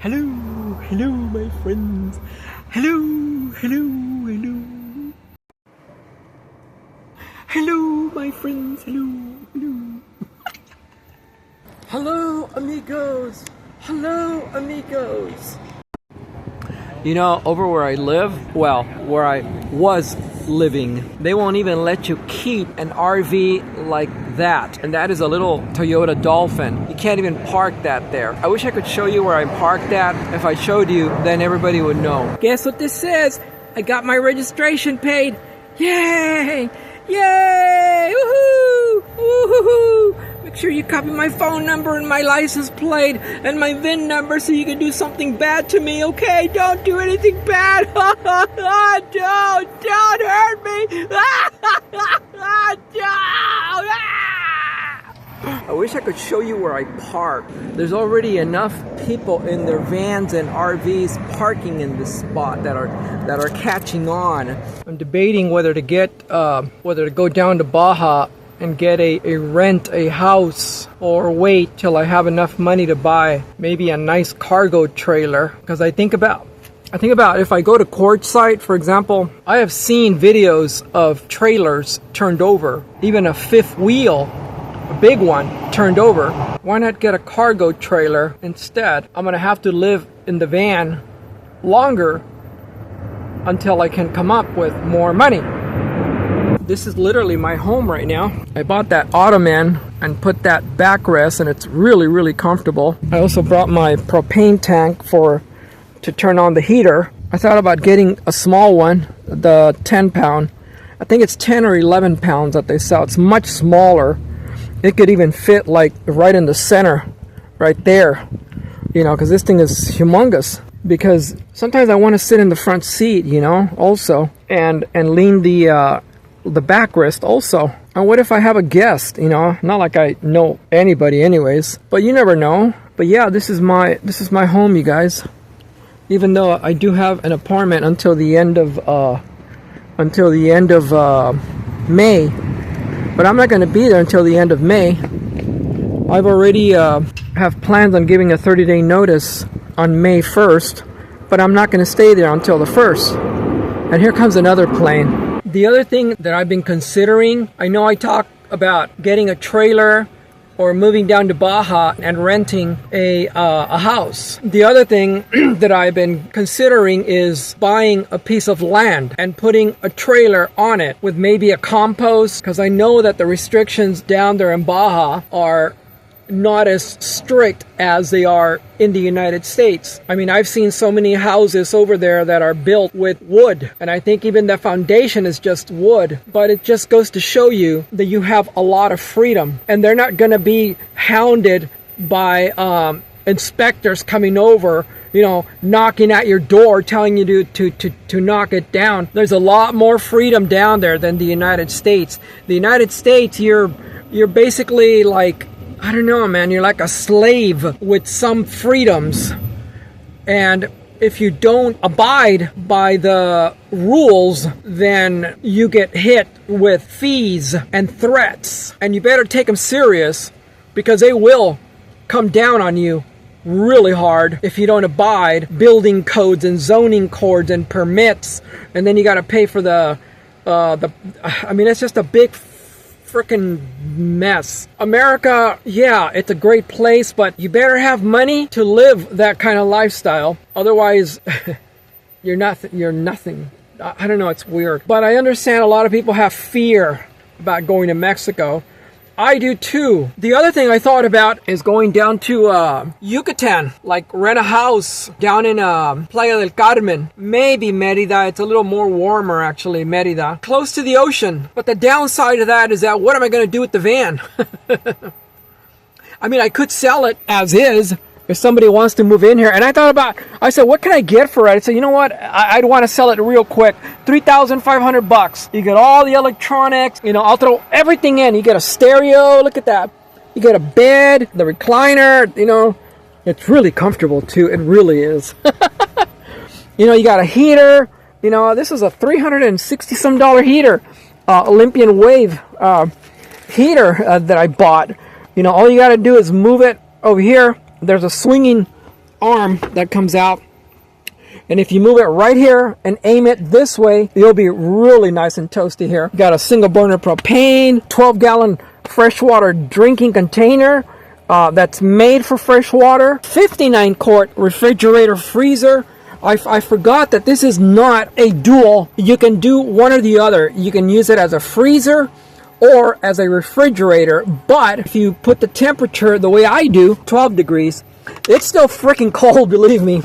Hello, hello, my friends. Hello, hello, hello. Hello, my friends. Hello, hello. Hello, amigos. Hello, amigos. You know, over where I live, well, where I was living, they won't even let you keep an RV like that. And that is a little Toyota Dolphin. You can't even park that there. I wish I could show you where I parked at. If I showed you, then everybody would know. Guess what this says? I got my registration paid. Yay! Yay! Woohoo! Woohoo! Make sure you copy my phone number and my license plate and my VIN number so you can do something bad to me, okay? Don't do anything bad. Don't hurt me. I wish I could show you where I park. There's already enough people in their vans and RVs parking in this spot that are catching on. I'm debating whether to go down to Baja and get rent a house, or wait till I have enough money to buy maybe a nice cargo trailer. Because I think about if I go to Quartzsite, for example, I have seen videos of trailers turned over, even a fifth wheel, a big one, turned over. Why not get a cargo trailer instead? I'm gonna have to live in the van longer until I can come up with more money. This is literally my home right now. I bought that ottoman and put that backrest, and it's really, really comfortable. I also brought my propane tank to turn on the heater. I thought about getting a small one, the 10-pound. I think it's 10 or 11 pounds that they sell. It's much smaller. It could even fit like right in the center, right there. You know, because this thing is humongous. Because sometimes I want to sit in the front seat, you know, also, and lean the backrest also. And what if I have a guest, you know? Not like I know anybody anyways, but you never know. But yeah, this is my home, you guys. Even though I do have an apartment until the end of May, but I'm not going to be there until the end of May. I've already have plans on giving a 30-day notice on May 1st, but I'm not going to stay there until the 1st. And here comes another plane. The other thing that I've been considering, I know I talked about getting a trailer or moving down to Baja and renting a house. The other thing that I've been considering is buying a piece of land and putting a trailer on it with maybe a compost, because I know that the restrictions down there in Baja are not as strict as they are in the United States. I mean, I've seen so many houses over there that are built with wood, and I think even the foundation is just wood. But it just goes to show you that you have a lot of freedom, and they're not going to be hounded by inspectors coming over, you know, knocking at your door, telling you to knock it down. There's a lot more freedom down there than the United States. The United States, you're basically like, I don't know, man, you're like a slave with some freedoms. And if you don't abide by the rules, then you get hit with fees and threats. And you better take them serious, because they will come down on you really hard if you don't abide building codes and zoning codes and permits. And then you got to pay for I mean, it's just a big freaking mess. America, yeah, it's a great place, but you better have money to live that kind of lifestyle. Otherwise, you're nothing. I don't know, it's weird. But I understand a lot of people have fear about going to Mexico. I do too. The other thing I thought about is going down to Yucatan, like rent a house down in Playa del Carmen. Maybe Merida. It's a little more warmer, actually, Merida. Close to the ocean. But the downside of that is that what am I going to do with the van? I mean, I could sell it as is if somebody wants to move in here. And I said, what can I get for it? I said, you know what? I'd want to sell it real quick. $3,500. You get all the electronics. You know, I'll throw everything in. You get a stereo. Look at that. You get a bed, the recliner. You know, it's really comfortable too. It really is. You know, you got a heater. You know, this is a $360-some heater. Olympian Wave heater that I bought. You know, all you got to do is move it over here, there's a swinging arm that comes out. And if you move it right here and aim it this way, it'll be really nice and toasty here. You got a single burner propane, 12-gallon freshwater drinking container that's made for fresh water, 59-quart refrigerator freezer. I forgot that this is not a dual. You can do one or the other. You can use it as a freezer or as a refrigerator, but if you put the temperature the way I do, 12 degrees, it's still freaking cold, believe me.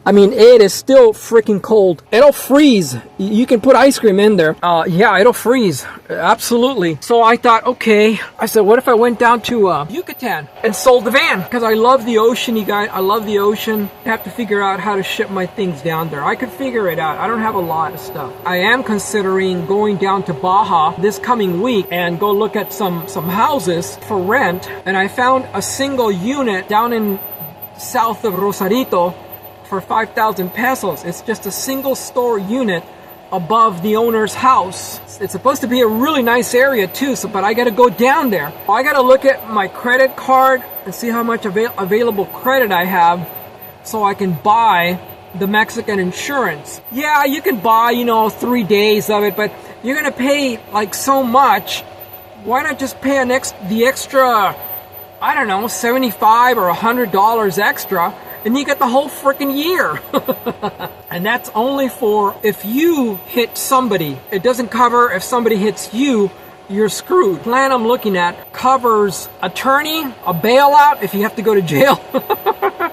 I mean, it is still freaking cold. It'll freeze. You can put ice cream in there. Yeah, it'll freeze. Absolutely. So I thought, okay. I said, what if I went down to Yucatan and sold the van? Because I love the ocean, you guys. I love the ocean. I have to figure out how to ship my things down there. I could figure it out. I don't have a lot of stuff. I am considering going down to Baja this coming week and go look at some houses for rent. And I found a single unit down in south of Rosarito for 5,000 pesos. It's just a single store unit above the owner's house. It's supposed to be a really nice area too, but I gotta go down there. I gotta look at my credit card and see how much available credit I have so I can buy the Mexican insurance. Yeah, you can buy, 3 days of it, but you're gonna pay like so much. Why not just pay the extra, I don't know, $75 or $100 extra, and you get the whole freaking year. And that's only for if you hit somebody. It doesn't cover if somebody hits you, you're screwed. The plan I'm looking at covers attorney, a bailout if you have to go to jail.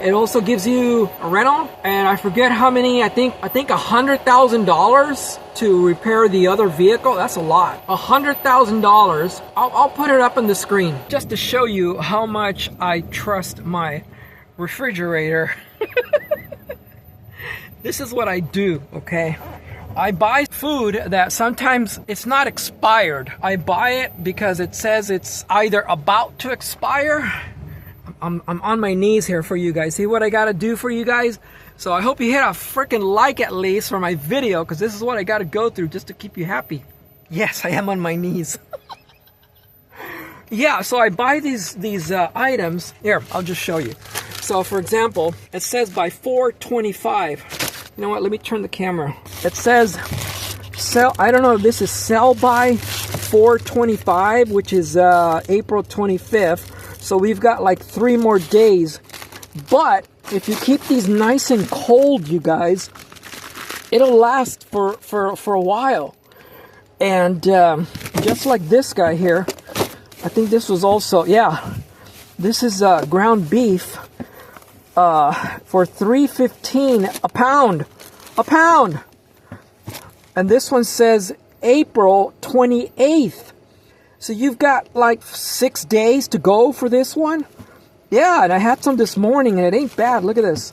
It also gives you a rental, and I forget how many, I think $100,000 to repair the other vehicle. That's a lot. $100,000. I'll put it up on the screen just to show you how much I trust my refrigerator. This is what I do, okay? I buy food that sometimes it's not expired. I buy it because it says it's either about to expire. I'm on my knees here for you guys. See what I gotta do for you guys? So I hope you hit a freaking like at least for my video, because this is what I gotta go through just to keep you happy. Yes, I am on my knees. Yeah, so I buy these items. Here, I'll just show you. So for example, it says by 4/25. You know what, let me turn the camera. It says sell, I don't know if this is sell by 4/25, which is April 25th. So we've got like 3 more days. But if you keep these nice and cold, you guys, it'll last for a while. And just like this guy here, I think this was also, yeah, this is ground beef for $3.15 a pound. And this one says April 28th. So you've got like 6 days to go for this one. Yeah, and I had some this morning and it ain't bad. Look at this.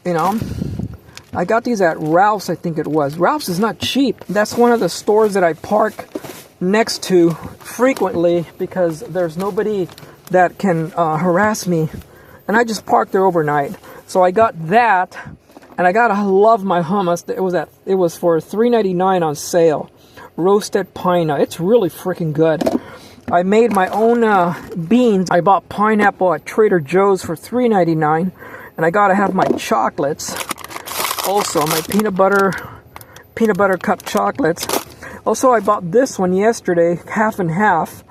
I got these at Ralph's, I think it was. Ralph's is not cheap. That's one of the stores that I park next to frequently because there's nobody that can harass me. And I just parked there overnight. So I got that, and I love my hummus. It was for $3.99 on sale. Roasted pine nut. It's really freaking good. I made my own beans. I bought pineapple at Trader Joe's for $3.99, and I gotta have my chocolates. Also, my peanut butter cup chocolates. Also, I bought this one yesterday, half and half,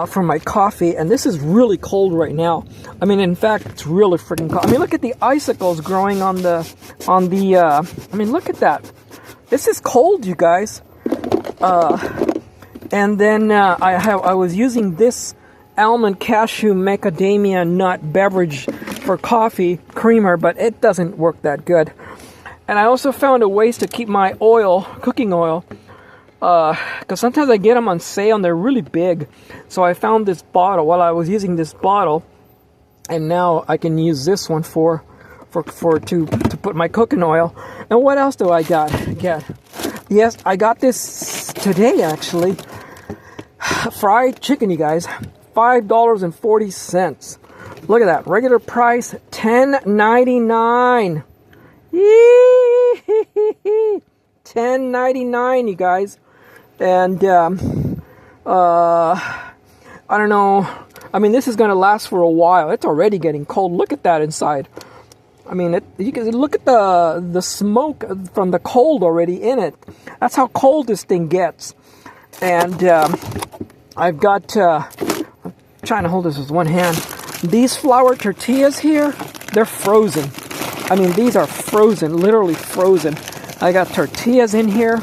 for my coffee, and this is really cold right now. I mean, in fact, it's really freaking cold. I mean, look at the icicles growing on the. I mean, look at that. This is cold, you guys. And then I was using this almond cashew macadamia nut beverage for coffee creamer, but it doesn't work that good. And I also found a ways to keep my oil, cooking oil, because sometimes I get them on sale and they're really big. So I found this bottle while I was using this bottle, and now I can use this one to put my cooking oil. And what else do I get? Yes, I got this today actually. Fried chicken, you guys, $5.40. Look at that. Regular price $10.99. $10.99, you guys. And I don't know. I mean, this is going to last for a while. It's already getting cold. Look at that inside. I mean, you can look at the smoke from the cold already in it. That's how cold this thing gets. And I've got, I'm trying to hold this with one hand. These flour tortillas here, they're frozen. I mean, these are frozen, literally frozen. I got tortillas in here.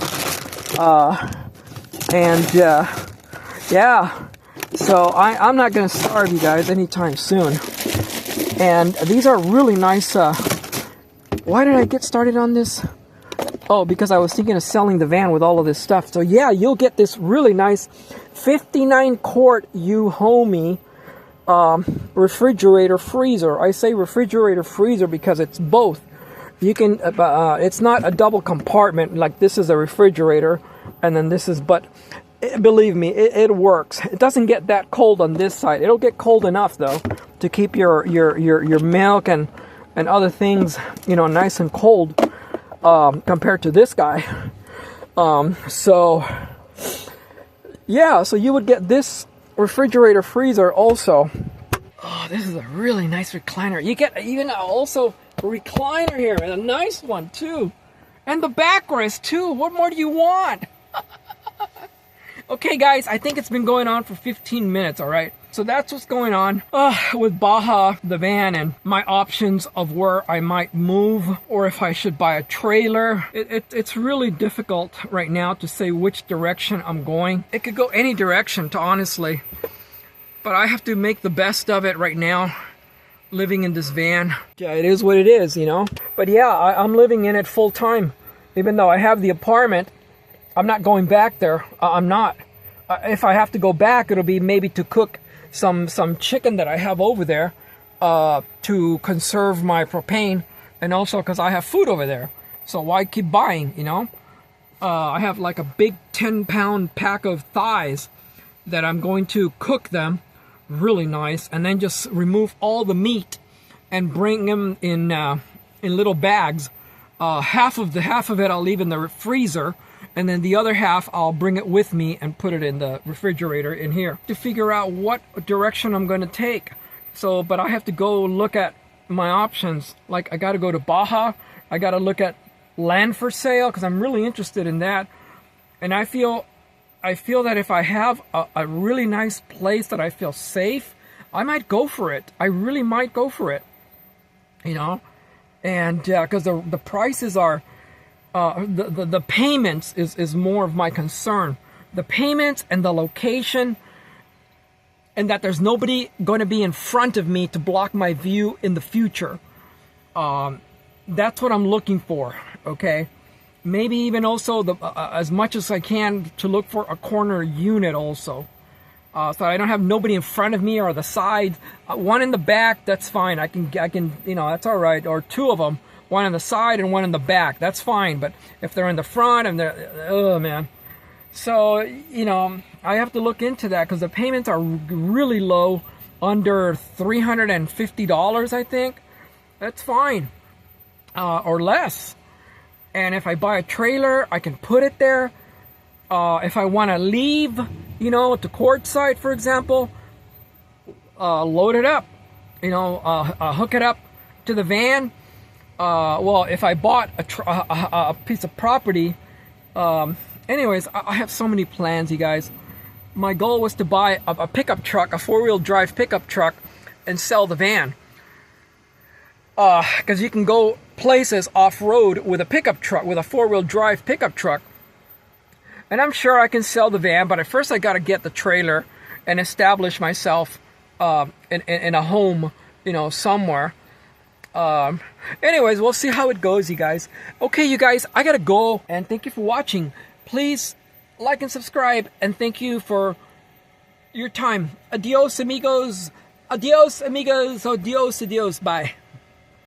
Yeah. So I'm not going to starve you guys anytime soon. And these are really nice. Why did I get started on this? Oh, because I was thinking of selling the van with all of this stuff. So yeah, you'll get this really nice 59 quart U-Homey refrigerator freezer. I say refrigerator freezer because it's both. You can it's not a double compartment like this is a refrigerator and then this is, but believe me, it works. It doesn't get that cold on this side. It'll get cold enough though to keep your milk and other things, you know, nice and cold compared to this guy. So yeah, so you would get this refrigerator freezer also. Oh, this is a really nice recliner. You get even also a recliner here, and a nice one too, and the backrest too. What more do you want? Okay guys, I think it's been going on for 15 minutes, alright? So that's what's going on with Baja, the van, and my options of where I might move, or if I should buy a trailer. It's really difficult right now to say which direction I'm going. It could go any direction, honestly. But I have to make the best of it right now, living in this van. Yeah, it is what it is, you know? But yeah, I'm living in it full time. Even though I have the apartment, I'm not going back there. I'm not. If I have to go back, it'll be maybe to cook some chicken that I have over there to conserve my propane, and also because I have food over there. So why keep buying, you know? I have like a big 10-pound pack of thighs that I'm going to cook them really nice, and then just remove all the meat and bring them in little bags. Half of it I'll leave in the freezer, and then the other half I'll bring it with me and put it in the refrigerator in here to figure out what direction I'm going to take. So, but I have to go look at my options. Like, I got to go to Baja. I got to look at land for sale because I'm really interested in that. And I feel that if I have a really nice place that I feel safe, I might go for it. I really might go for it, you know. And because the prices are, the payments is more of my concern. The payments and the location, and that there's nobody going to be in front of me to block my view in the future. That's what I'm looking for, okay? Maybe even also as much as I can to look for a corner unit also. So I don't have nobody in front of me or the side. One in the back, that's fine. I can, you know, that's all right. Or two of them, one on the side and one in the back. That's fine. But if they're in the front and they're, oh man. So, you know, I have to look into that because the payments are really low, under $350, I think. That's fine. Or less. And if I buy a trailer, I can put it there. If I want to leave, you know, to Quartzsite, for example, load it up, you know, hook it up to the van. Well, if I bought a piece of property, anyways, I have so many plans, you guys. My goal was to buy a pickup truck, a four-wheel drive pickup truck, and sell the van. Because you can go places off-road with a pickup truck, with a four-wheel drive pickup truck. And I'm sure I can sell the van, but at first I got to get the trailer and establish myself in a home, you know, somewhere. Anyways, we'll see how it goes, you guys. Okay, you guys, I got to go, and thank you for watching. Please like and subscribe, and thank you for your time. Adios, amigos. Adios, amigos. Adios, adios. Bye.